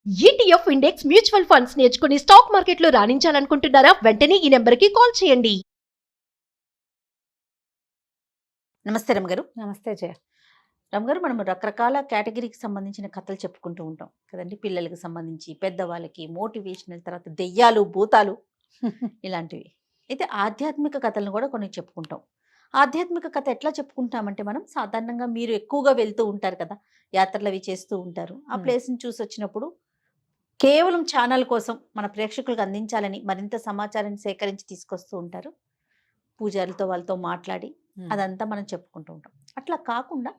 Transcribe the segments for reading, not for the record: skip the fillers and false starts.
ETF index mutual funds నేర్చుకుని stock మార్కెట్లో రాణించాలనుకుంటున్నారా? వెంటనే ఈ నెంబర్కి కాల్ చేయండి. నమస్తే రమగారు. నమస్తే జయ. రమగారు, మనం రకరకాల కేటగిరీకి సంబంధించిన కథలు చెప్పుకుంటూ ఉంటాం కదండి. పిల్లలకి సంబంధించి, పెద్దవాళ్ళకి, మోటివేషనల్, తర్వాత దెయ్యాలు, భూతాలు ఇలాంటివి. అయితే ఆధ్యాత్మిక కథలను కూడా కొన్ని చెప్పుకుంటాం. ఆధ్యాత్మిక కథ ఎట్లా చెప్పుకుంటామంటే, మనం సాధారణంగా మీరు ఎక్కువగా వెళ్తూ ఉంటారు కదా, యాత్రలు అవి చేస్తూ ఉంటారు. ఆ ప్లేస్ని చూసి వచ్చినప్పుడు కేవలం ఛానల్ కోసం మన ప్రేక్షకులకు అందించాలని మరింత సమాచారాన్ని సేకరించి తీసుకొస్తూ ఉంటారు. పూజారులతో వాళ్ళతో మాట్లాడి అదంతా మనం చెప్పుకుంటూ ఉంటాం. అట్లా కాకుండా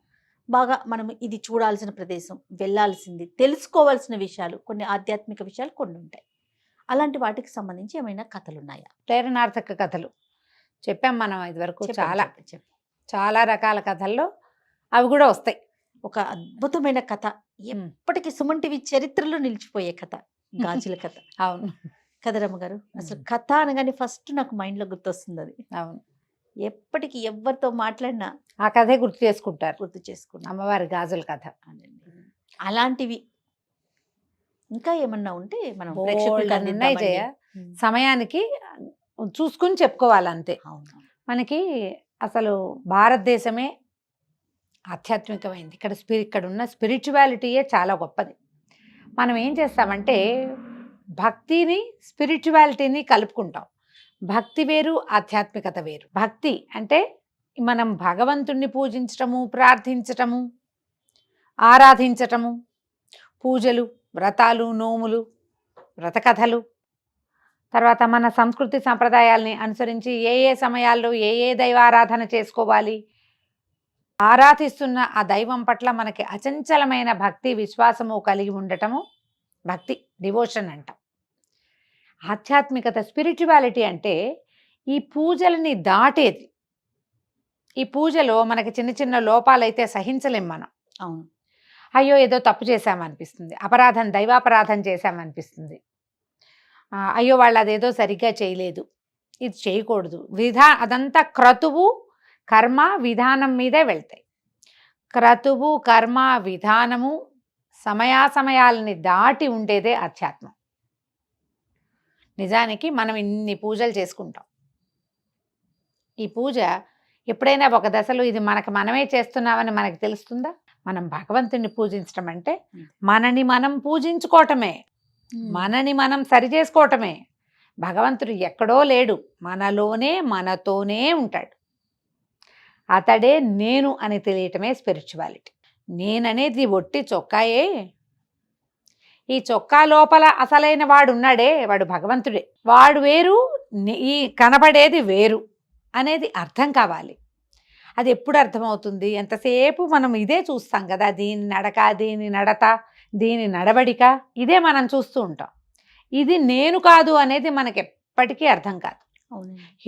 బాగా మనం ఇది చూడాల్సిన ప్రదేశం, వెళ్ళాల్సింది, తెలుసుకోవాల్సిన విషయాలు, కొన్ని ఆధ్యాత్మిక విషయాలు కొన్ని ఉంటాయి. అలాంటి వాటికి సంబంధించి ఏమైనా కథలు ఉన్నాయా? ప్రేరణార్థక కథలు చెప్పాం మనం ఇదివరకు. చాలా రకాల కథల్లో అవి కూడా వస్తాయి. ఒక అద్భుతమైన కథ, ఎప్పటికీ సుమన్ టీవీ చరిత్రలో నిలిచిపోయే కథ, గాజుల కథ. అవును కదా రమ్మగారు. అసలు కథ అనగానే ఫస్ట్ నాకు మైండ్లో గుర్తొస్తుంది అది. అవును, ఎప్పటికీ ఎవరితో మాట్లాడినా ఆ కథే గుర్తు చేసుకుంటారు. అమ్మవారి గాజుల కథ. అలాంటివి ఇంకా ఏమన్నా ఉంటే మనం ఉన్నాయి జయ. సమయానికి చూసుకుని చెప్పుకోవాలంతే. మనకి అసలు భారతదేశమే ఆధ్యాత్మికమైంది. ఇక్కడ ఉన్న స్పిరిచువాలిటీయే చాలా గొప్పది. మనం ఏం చేస్తామంటే భక్తిని స్పిరిచువాలిటీని కలుపుకుంటాం. భక్తి వేరు, ఆధ్యాత్మికత వేరు. భక్తి అంటే మనం భగవంతుణ్ణి పూజించటము, ప్రార్థించటము, ఆరాధించటము, పూజలు, వ్రతాలు, నోములు, వ్రతకథలు, తర్వాత మన సంస్కృతి సంప్రదాయాల్ని అనుసరించి ఏ సమయాల్లో ఏ దైవారాధన చేసుకోవాలి, ఆరాధిస్తున్న ఆ దైవం పట్ల మనకి అచంచలమైన భక్తి, విశ్వాసము కలిగి ఉండటము భక్తి, డివోషన్ అంటాం. ఆధ్యాత్మికత, స్పిరిచువాలిటీ అంటే ఈ పూజలని దాటేది. ఈ పూజలో మనకి చిన్న చిన్న లోపాలైతే సహించలేం మనం. అవును, అయ్యో ఏదో తప్పు చేశామనిపిస్తుంది, అపరాధం, దైవాపరాధం చేశామనిపిస్తుంది. అయ్యో వాళ్ళు అదేదో సరిగ్గా చేయలేదు, ఇది చేయకూడదు. అదంతా క్రతువు, కర్మ, విధానం మీదే వెళ్తాయి. క్రతువు, కర్మ, విధానము, సమయాసమయాలని దాటి ఉండేదే ఆధ్యాత్మం. నిజానికి మనం ఇన్ని పూజలు చేసుకుంటాం. ఈ పూజ ఎప్పుడైనా ఒక దశలో ఇది మనమే చేస్తున్నామని మనకు తెలుస్తుందా? మనం భగవంతుని పూజించడం అంటే మనని మనం పూజించుకోవటమే, మనని మనం సరి చేసుకోవటమే. భగవంతుడు ఎక్కడో లేడు, మనలోనే, మనతోనే ఉంటాడు. అతడే నేను అని తెలియటమే స్పిరిచువాలిటీ. నేననేది ఒట్టి చొక్కాయే. ఈ చొక్కా లోపల అసలైన వాడు ఉన్నాడే, వాడు భగవంతుడే. వాడు వేరు, ఈ కనబడేది వేరు అనేది అర్థం కావాలి. అది ఎప్పుడు అర్థమవుతుంది? ఎంతసేపు మనం ఇదే చూస్తాం కదా, దీని నడక, దీని నడత, దీని నడవడిక, ఇదే మనం చూస్తూ ఉంటాం. ఇది నేను కాదు అనేది మనకి ఎప్పటికీ అర్థం కాదు.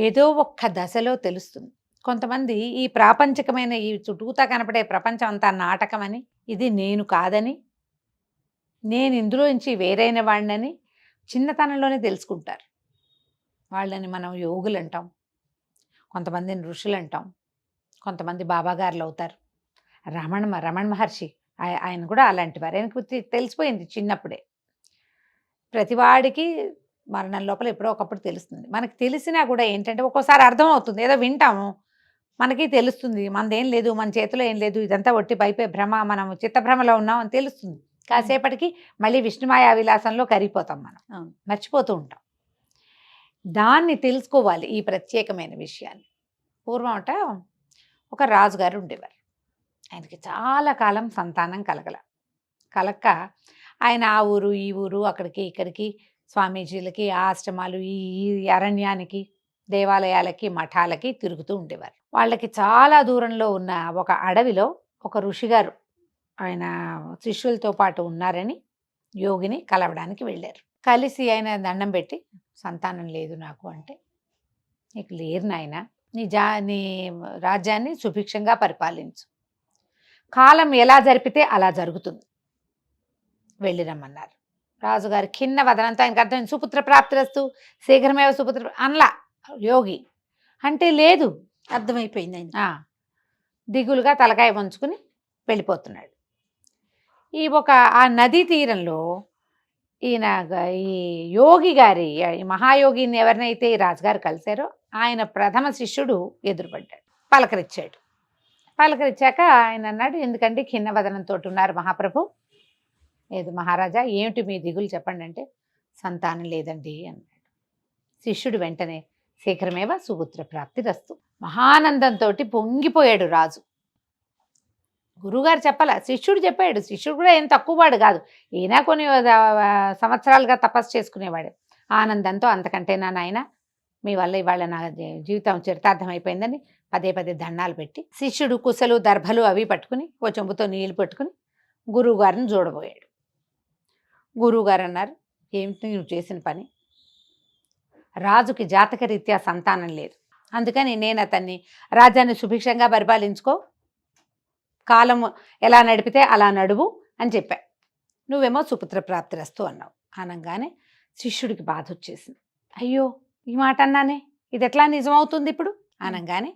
ఏదో ఒక్క దశలో తెలుస్తుంది. కొంతమంది ఈ ప్రాపంచికమైన, ఈ చుట్టూతా కనపడే ప్రపంచం అంతా నాటకమని, ఇది నేను కాదని, నేను ఇందులో నుంచి వేరైన వాడినని చిన్నతనంలోనే తెలుసుకుంటారు. వాళ్ళని మనం యోగులు అంటాం, కొంతమందిని ఋషులు అంటాం, కొంతమంది బాబాగారులు అవుతారు. రమణ మహర్షి ఆయన కూడా అలాంటి వారు. ఆయనకు తెలిసిపోయింది చిన్నప్పుడే. ప్రతివాడికి మరణం లోపల ఎప్పుడో ఒకప్పుడు తెలుస్తుంది. మనకి తెలిసినా కూడా ఏంటంటే ఒక్కోసారి అర్థం అవుతుంది, ఏదో వింటాము, మనకి తెలుస్తుంది మనదేం లేదు, మన చేతిలో ఏం లేదు, ఇదంతా ఒట్టి పైపే భ్రమ, మనం చిత్తభ్రమలో ఉన్నాం అని తెలుస్తుంది. కాసేపటికి మళ్ళీ విష్ణుమాయా విలాసంలో కరిగిపోతాం, మనం మర్చిపోతూ ఉంటాం. దాన్ని తెలుసుకోవాలి, ఈ ప్రత్యేకమైన విషయాన్ని. పూర్వం ఒక రాజుగారు ఉండేవారు. ఆయనకి చాలా కాలం సంతానం కలక్క ఆయన ఆ ఊరు ఈ ఊరు, అక్కడికి ఇక్కడికి, స్వామీజీలకి, ఆశ్రమాలు, ఈ అరణ్యానికి, దేవాలయాలకి, మఠాలకి తిరుగుతూ ఉండేవారు. వాళ్ళకి చాలా దూరంలో ఉన్న ఒక అడవిలో ఒక ఋషిగారు ఆయన శిష్యులతో పాటు ఉన్నారని యోగిని కలవడానికి వెళ్ళారు. కలిసి ఆయన దండం పెట్టి, సంతానం లేదు నాకు అంటే, నీకు లేరు నాయన, నీ రాజ్యాన్ని సుభిక్షంగా పరిపాలించు, కాలం ఎలా జరిపితే అలా జరుగుతుంది, వెళ్ళిరమ్మన్నారు. రాజుగారు ఖిన్న వదనంతో, ఆయనకు అర్థం, సుపుత్ర ప్రాప్తిరస్తు శీఘ్రమేవ సుపుత్ర అనలా యోగి అంటే, లేదు అర్థమైపోయింది. ఆయన దిగులుగా తలకాయ వంచుకుని వెళ్ళిపోతున్నాడు. ఆ నదీ తీరంలో ఈ యోగి గారి ఈ మహాయోగిని ఎవరినైతే ఈ రాజుగారు కలిశారో ఆయన ప్రథమ శిష్యుడు ఎదురుపడ్డాడు, పలకరించాడు. పలకరించాక ఆయన అన్నాడు, ఎందుకంటే ఖిన్నవదనంతో ఉన్నారు మహాప్రభు. లేదు మహారాజా, ఏమిటి మీ దిగులు చెప్పండి అంటే, సంతానం లేదండి అన్నాడు. శిష్యుడు వెంటనే శీఘ్రమేవ సుపుత్ర ప్రాప్తి రస్తు. మహానందంతో పొంగిపోయాడు రాజు. గురువుగారు చెప్పాల, శిష్యుడు చెప్పాడు. శిష్యుడు కూడా ఏం తక్కువవాడు కాదు, ఈయన కొన్ని సంవత్సరాలుగా తపస్సు చేసుకునేవాడు. ఆనందంతో, అంతకంటేనా నాయన, మీ వల్ల ఇవాళ నా జీవితం చరితార్థం అయిపోయిందని పదే పదే దండాలు పెట్టి, శిష్యుడు కుసలు దర్భలు అవి పట్టుకుని ఓ చెంబుతో నీళ్లు పెట్టుకుని గురువుగారిని చూడబోయాడు. గురువుగారు అన్నారు, ఏమిటి నువ్వు చేసిన పని? రాజుకి జాతకరీత్యా సంతానం లేదు, అందుకని నేను అతన్ని రాజ్యాన్ని సుభిక్షంగా పరిపాలించుకో, కాలం ఎలా నడిపితే అలా నడువు అని చెప్పా. నువ్వేమో సుపుత్ర ప్రాప్తిరస్తు అన్నావు. అనగానే శిష్యుడికి బాధ వచ్చేసింది. అయ్యో, ఈ మాట అన్నానే, ఇది ఎట్లా నిజమవుతుంది ఇప్పుడు అనగానే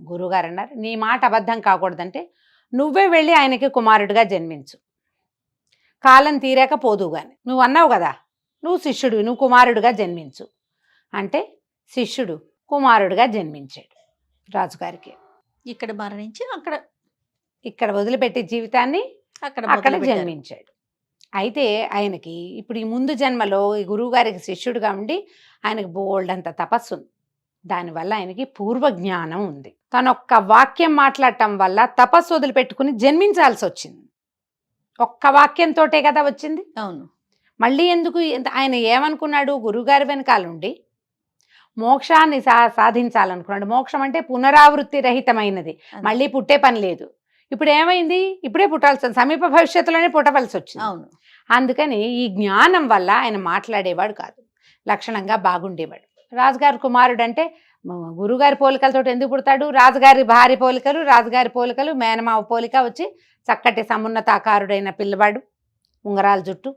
గురువుగారు అన్నారు, నీ మాట అబద్ధం కాకూడదంటే నువ్వే వెళ్ళి ఆయనకి కుమారుడిగా జన్మించు, కాలం తీరాక పోదు గాని. నువ్వు అన్నావు కదా, నువ్వు శిష్యుడు, నువ్వు కుమారుడిగా జన్మించు అంటే శిష్యుడు కుమారుడిగా జన్మించాడు రాజుగారికి. ఇక్కడ మరణించి ఇక్కడ వదిలిపెట్టే జీవితాన్ని అక్కడ మొదలుపెట్టారు. జన్మించాడు. అయితే ఆయనకి ఇప్పుడు ఈ ముందు జన్మలో ఈ గురువుగారికి శిష్యుడిగా ఉండి ఆయనకు బోల్డంత తపస్సు ఉంది. దానివల్ల ఆయనకి పూర్వజ్ఞానం ఉంది. తను ఒక్క వాక్యం మాట్లాడటం వల్ల తపస్సు వదిలిపెట్టుకుని జన్మించాల్సి వచ్చింది. ఒక్క వాక్యంతోటే కదా వచ్చింది. అవును. మళ్ళీ ఎందుకు? ఆయన ఏమనుకున్నాడు? గురువుగారి వెనకాలండి మోక్షాన్ని సాధించాలనుకున్నాడు. మోక్షం అంటే పునరావృత్తి రహితమైనది, మళ్ళీ పుట్టే పని లేదు. ఇప్పుడు ఏమైంది? ఇప్పుడే పుట్టాల్సి, సమీప భవిష్యత్తులోనే పుట్టవలసి వచ్చింది. అవును. అందుకని ఈ జ్ఞానం వల్ల ఆయన మాట్లాడేవాడు కాదు, లక్షణంగా బాగుండేవాడు. రాజుగారి కుమారుడు అంటే గురుగారి పోలికలతో ఎందుకు పుడతాడు? రాజుగారి భార్య పోలికలు, రాజుగారి పోలికలు, మేనమావ పోలిక వచ్చి చక్కటి సమున్నతాకారుడైన పిల్లవాడు, ఉంగరాల జుట్టు,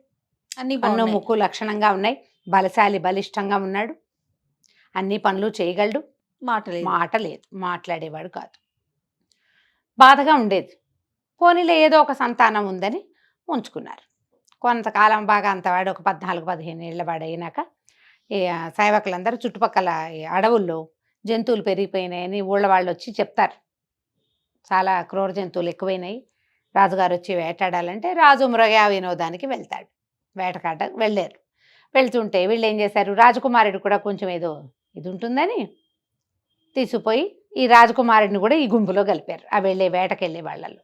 అన్ను ముక్కు లక్షణంగా ఉన్నాయి, బలశాలి బలిష్టంగా ఉన్నాడు, అన్ని పనులు చేయగలడు. మాట లేదు, మాట్లాడేవాడు కాదు. బాధగా ఉండేది. పోనీలే ఏదో ఒక సంతానం ఉందని ఉంచుకున్నారు. కొంతకాలం బాగా అంతవాడు ఒక 14-15 ఏళ్ల వాడు అయినాక ఈ సేవకులందరూ చుట్టుపక్కల అడవుల్లో జంతువులు పెరిగిపోయినాయని ఊళ్ళ వాళ్ళు వచ్చి చెప్తారు. చాలా క్రూర జంతువులు ఎక్కువైనాయి, రాజుగారు వచ్చి వేటాడాలంటే రాజు మృగయా వినోదానికి వెళ్తాడు. వేటకాట వెళ్ళారు. వెళ్తుంటే వీళ్ళు ఏం చేశారు, రాజకుమారుడు కూడా కొంచెం ఏదో ఇది ఉంటుందని తీసుకుపోయి ఈ రాజకుమారుడిని కూడా ఈ గుంపులో కలిపారు. ఆ వేటకెళ్ళే వాళ్ళలో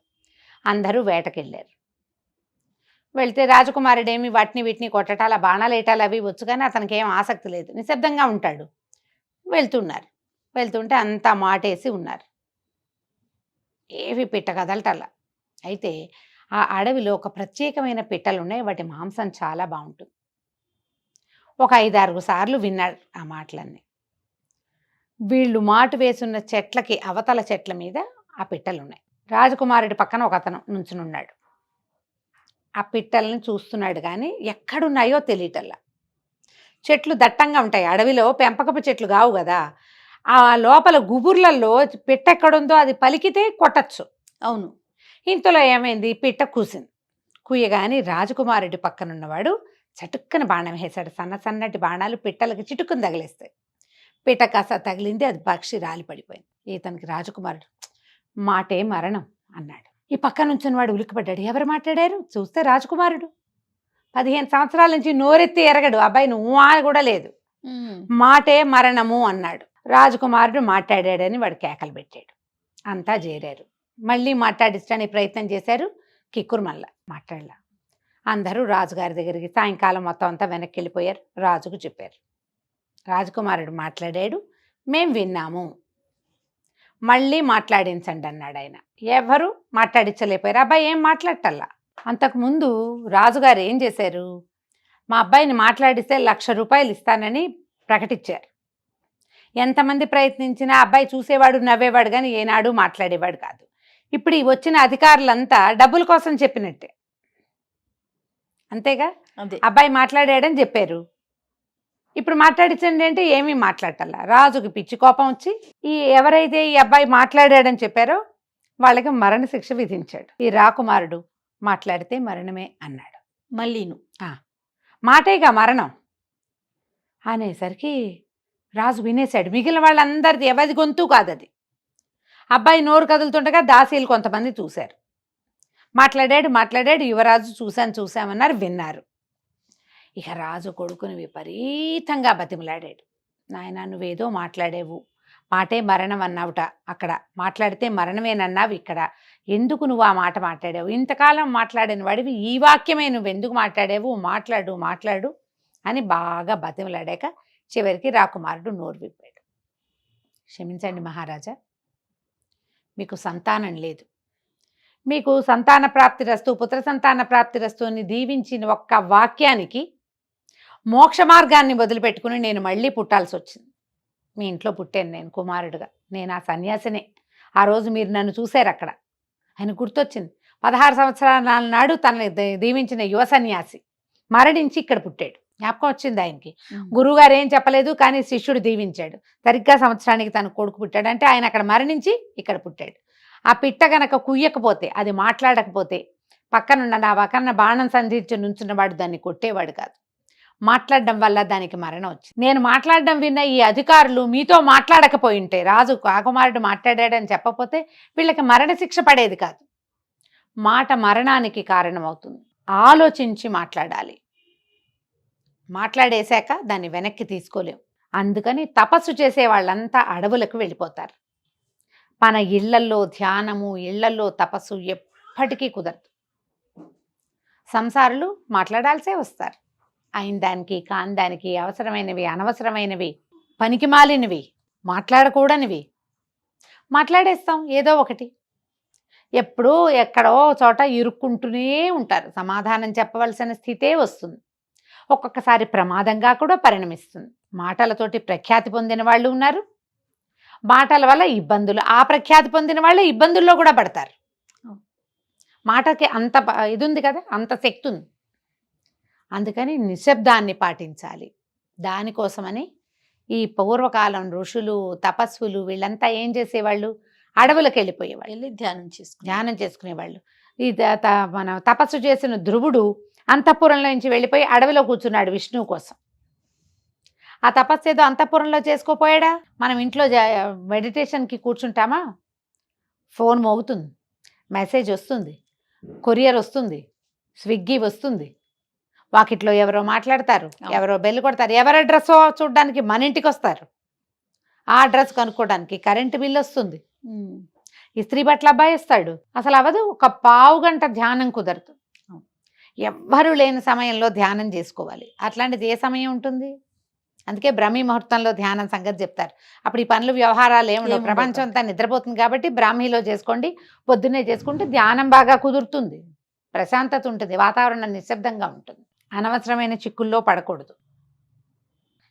అందరూ వేటకెళ్ళారు. వెళ్తే రాజకుమారుడేమి వాటిని వీటిని కొట్టటాల, బాణాలు వేయటాలు అవి వచ్చు, కానీ అతనికి ఏం ఆసక్తి లేదు, నిశ్శబ్దంగా ఉంటాడు. వెళ్తుంటే అంతా మాటేసి ఉన్నారు, ఏవి పిట్ట కదలటల్లా. అయితే ఆ అడవిలో ఒక ప్రత్యేకమైన పిట్టలు ఉన్నాయి, వాటి మాంసం చాలా బాగుంటుంది. ఒక 5-6 సార్లు విన్నాడు ఆ మాటలన్నీ. వీళ్ళు మాటు వేసున్న చెట్లకి అవతల చెట్ల మీద ఆ పిట్టలు ఉన్నాయి. రాజకుమారుడి పక్కన ఒక అతను నుంచునున్నాడు. ఆ పిట్టల్ని చూస్తున్నాడు, కానీ ఎక్కడున్నాయో తెలియటల్లా. చెట్లు దట్టంగా ఉంటాయి, అడవిలో పెంపకపు చెట్లు కావు కదా. ఆ లోపల గుబుర్లలో పిట్ట ఎక్కడుందో అది పలికితే కొట్టచ్చు. అవును. ఇంతలో ఏమైంది, పిట్ట కూసింది. కుయ్యగాని రాజకుమారుడి పక్కనున్నవాడు చటుక్కన బాణం వేశాడు. సన్నటి బాణాలు పిట్టలకి చిటుక్కుని తగిలేస్తాయి. పిట్ట కాస్త తగిలింది, అది పక్షి రాలి పడిపోయింది. ఇతనికి రాజకుమారుడు మాటే మరణం అన్నాడు. ఈ పక్క నుంచిన వాడు ఉలిక్కిపడ్డాడు. ఎవరు మాట్లాడారు? చూస్తే రాజకుమారుడు. 15 సంవత్సరాల నుంచి నోరెత్తి ఎరగడు అబ్బాయి, నువ్వు కూడా లేదు. మాటే మరణము అన్నాడు. రాజకుమారుడు మాట్లాడాడని వాడు కేకలు పెట్టాడు. అంతా చేరారు, మళ్ళీ మాట్లాడించడానికి ప్రయత్నం చేశారు. కిక్కురు మళ్ళా మాట్లాడలా. అందరూ రాజుగారి దగ్గరికి సాయంకాలం మొత్తం అంతా వెనక్కి వెళ్ళిపోయారు. రాజుకు చెప్పారు. రాజకుమారుడు మాట్లాడాడు, మేం విన్నాము, మళ్ళీ మాట్లాడించండి అన్నాడు ఆయన. ఎవరు మాట్లాడించలేకపోయారు. అబ్బాయి ఏం మాట్లాడటల్లా. అంతకుముందు రాజుగారు ఏం చేశారు, మా అబ్బాయిని మాట్లాడిస్తే 1,00,000 రూపాయలు ఇస్తానని ప్రకటించారు. ఎంతమంది ప్రయత్నించినా అబ్బాయి చూసేవాడు, నవ్వేవాడు, కానీ ఏనాడు మాట్లాడేవాడు కాదు. ఇప్పుడు ఈ వచ్చిన అధికారులంతా డబ్బుల కోసం చెప్పినట్టే, అంతేగా. అబ్బాయి మాట్లాడాడని చెప్పారు, ఇప్పుడు మాట్లాడించండి అంటే ఏమీ మాట్లాడటల్లా. రాజుకి పిచ్చి కోపం వచ్చి ఎవరైతే ఈ అబ్బాయి మాట్లాడాడని చెప్పారో వాళ్ళకి మరణశిక్ష విధించాడు. ఈ రాకుమారుడు మాట్లాడితే మరణమే అన్నాడు. మాటేగా మరణం అనేసరికి రాజు వినేశాడు. మిగిలిన వాళ్ళందరిది ఎవరి గొంతు కాదు అది. అబ్బాయి నోరు కదులుతుండగా దాసీలు కొంతమంది చూశారు. మాట్లాడాడు. యువరాజు చూశామన్నారు, విన్నారు. ఇక రాజు కొడుకుని విపరీతంగా బతిమలాడాడు. నాయనా, నువ్వేదో మాట్లాడేవు, మాటే మరణం అన్నావుట, అక్కడ మాట్లాడితే మరణమేనన్నావు, ఇక్కడ ఎందుకు నువ్వు ఆ మాట మాట్లాడావు? ఇంతకాలం మాట్లాడిన వాడివి ఈ వాక్యమే నువ్వెందుకు మాట్లాడావు? మాట్లాడు అని బాగా బతిమలాడాక చివరికి రాకుమారుడు నోరు విప్పాడు. క్షమించండి మహారాజా, మీకు సంతానం లేదు. మీకు సంతాన ప్రాప్తిరస్తు, పుత్ర సంతాన ప్రాప్తిరస్తు అని దీవించిన ఒక్క వాక్యానికి మోక్ష మార్గాన్ని వదిలిపెట్టుకుని నేను మళ్ళీ పుట్టాల్సి వచ్చింది. మీ ఇంట్లో పుట్టాను నేను కుమారుడుగా. నేను ఆ సన్యాసినే. ఆ రోజు మీరు నన్ను చూశారు అక్కడ. ఆయన గుర్తొచ్చింది. 16 సంవత్సరాల నాడు తనని దీవించిన యువ సన్యాసి మరణించి ఇక్కడ పుట్టాడు. జ్ఞాపకం వచ్చింది ఆయనకి. గురువుగారు ఏం చెప్పలేదు, కానీ శిష్యుడు దీవించాడు. సరిగ్గా సంవత్సరానికి తన కొడుకు పుట్టాడు. అంటే ఆయన అక్కడ మరణించి ఇక్కడ పుట్టాడు. ఆ పిట్ట గనక కుయ్యకపోతే, అది మాట్లాడకపోతే, పక్కనున్న నా పక్కన బాణం సంధించి నుంచున్నవాడు దాన్ని కొట్టేవాడు కాదు. మాట్లాడడం వల్ల దానికి మరణం వచ్చింది. నేను మాట్లాడడం విన్న ఈ అధికారులు మీతో మాట్లాడకపోయి ఉంటే, రాజు కాకుమారుడు మాట్లాడాడని చెప్పకపోతే వీళ్ళకి మరణశిక్ష పడేది కాదు. మాట మరణానికి కారణమవుతుంది. ఆలోచించి మాట్లాడాలి. మాట్లాడేశాక దాన్ని వెనక్కి తీసుకోలేం. అందుకని తపస్సు చేసే వాళ్ళంతా అడవులకు వెళ్ళిపోతారు. మన ఇళ్లల్లో ధ్యానము, ఇళ్లల్లో తపస్సు ఎప్పటికీ కుదరదు. సంసారులు మాట్లాడాల్సే వస్తారు. అయిన దానికి కాని దానికి, అవసరమైనవి అనవసరమైనవి, పనికిమాలినవి, మాట్లాడకూడనివి మాట్లాడేస్తాం ఏదో ఒకటి. ఎప్పుడూ ఎక్కడో చోట ఇరుక్కుంటూనే ఉంటారు. సమాధానం చెప్పవలసిన స్థితే వస్తుంది. ఒక్కొక్కసారి ప్రమాదంగా కూడా పరిణమిస్తుంది. మాటలతోటి ప్రఖ్యాతి పొందిన వాళ్ళు ఉన్నారు. మాటల వల్ల ఇబ్బందులు, ఆ ప్రఖ్యాతి పొందిన వాళ్ళే ఇబ్బందుల్లో కూడా పడతారు. మాటకి అంత ఇది ఉంది కదా, అంత శక్తి ఉంది. అందుకని నిశ్శబ్దాన్ని పాటించాలి. దానికోసమని ఈ పూర్వకాలం ఋషులు, తపస్సులు వీళ్ళంతా ఏం చేసేవాళ్ళు? అడవులకు వెళ్ళిపోయేవాళ్ళు, వెళ్ళి ధ్యానం చేసుకునేవాళ్ళు. ఈ మన తపస్సు చేసిన ధ్రువుడు అంతఃపురంలో నుంచి వెళ్ళిపోయి అడవిలో కూర్చున్నాడు విష్ణువు కోసం. ఆ తపస్సు ఏదో అంతఃపురంలో చేసుకోపోయాడా? మనం ఇంట్లో మెడిటేషన్కి కూర్చుంటామా, ఫోన్ మోగుతుంది, మెసేజ్ వస్తుంది, కొరియర్ వస్తుంది, స్విగ్గీ వస్తుంది, వాకిట్లో ఎవరో మాట్లాడతారు, ఎవరో బెల్లు కొడతారు, ఎవరి అడ్రస్ చూడడానికి మన ఇంటికి వస్తారు, ఆ అడ్రస్ కనుక్కోవడానికి కరెంటు బిల్లు వస్తుంది, ఇస్త్రీ బట్టల అబ్బాయి వస్తాడు. అసలు అవదు. ఒక పావు గంట ధ్యానం కుదరదు. ఎవ్వరూ లేని సమయంలో ధ్యానం చేసుకోవాలి. అట్లాంటిది ఏ సమయం ఉంటుంది? అందుకే బ్రాహ్మీ ముహూర్తంలో ధ్యానం సంగతి చెప్తారు. అప్పుడు ఈ పనులు వ్యవహారాలు ఏముండవు, ప్రపంచం అంతా నిద్రపోతుంది. కాబట్టి బ్రాహ్మీలో చేసుకోండి, పొద్దున్నే చేసుకుంటే ధ్యానం బాగా కుదురుతుంది, ప్రశాంతత ఉంటుంది, వాతావరణం నిశ్శబ్దంగా ఉంటుంది. అనవసరమైన చిక్కుల్లో పడకూడదు,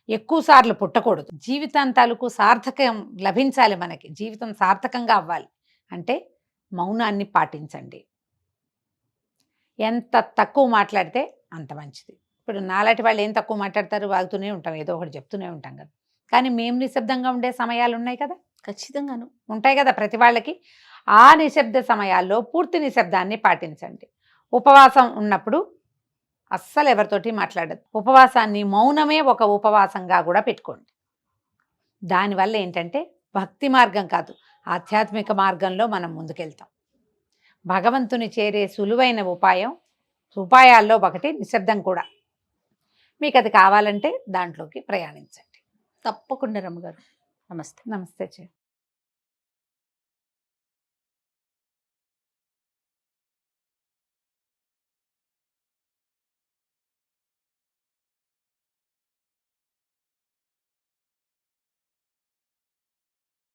ఎక్కువ సార్లు పుట్టకూడదు. జీవితాంతాలకు సార్థకం లభించాలి. మనకి జీవితం సార్థకంగా అవ్వాలి అంటే మౌనాన్ని పాటించండి. ఎంత తక్కువ మాట్లాడితే అంత మంచిది. ఇప్పుడు నాలాంటి వాళ్ళు ఏం తక్కువ మాట్లాడతారు, వాగుతూనే ఉంటాం, ఏదో ఒకటి చెప్తూనే ఉంటాం కదా. కానీ మేము నిశ్శబ్దంగా ఉండే సమయాలు ఉన్నాయి కదా, ఖచ్చితంగాను ఉంటాయి కదా ప్రతి వాళ్ళకి. ఆ నిశ్శబ్ద సమయాల్లో పూర్తి నిశ్శబ్దాన్ని పాటించండి. ఉపవాసం ఉన్నప్పుడు అస్సలు ఎవరితోటి మాట్లాడదు. ఉపవాసాన్ని, మౌనమే ఒక ఉపవాసంగా కూడా పెట్టుకోండి. దానివల్ల ఏంటంటే భక్తి మార్గం కాదు, ఆధ్యాత్మిక మార్గంలో మనం ముందుకెళ్తాం. భగవంతుని చేరే సులువైన ఉపాయాల్లో ఒకటి నిశ్శబ్దం కూడా. మీకు అది కావాలంటే దాంట్లోకి ప్రయాణించండి. తప్పకుండా రమ్మగారు. నమస్తే. నమస్తే.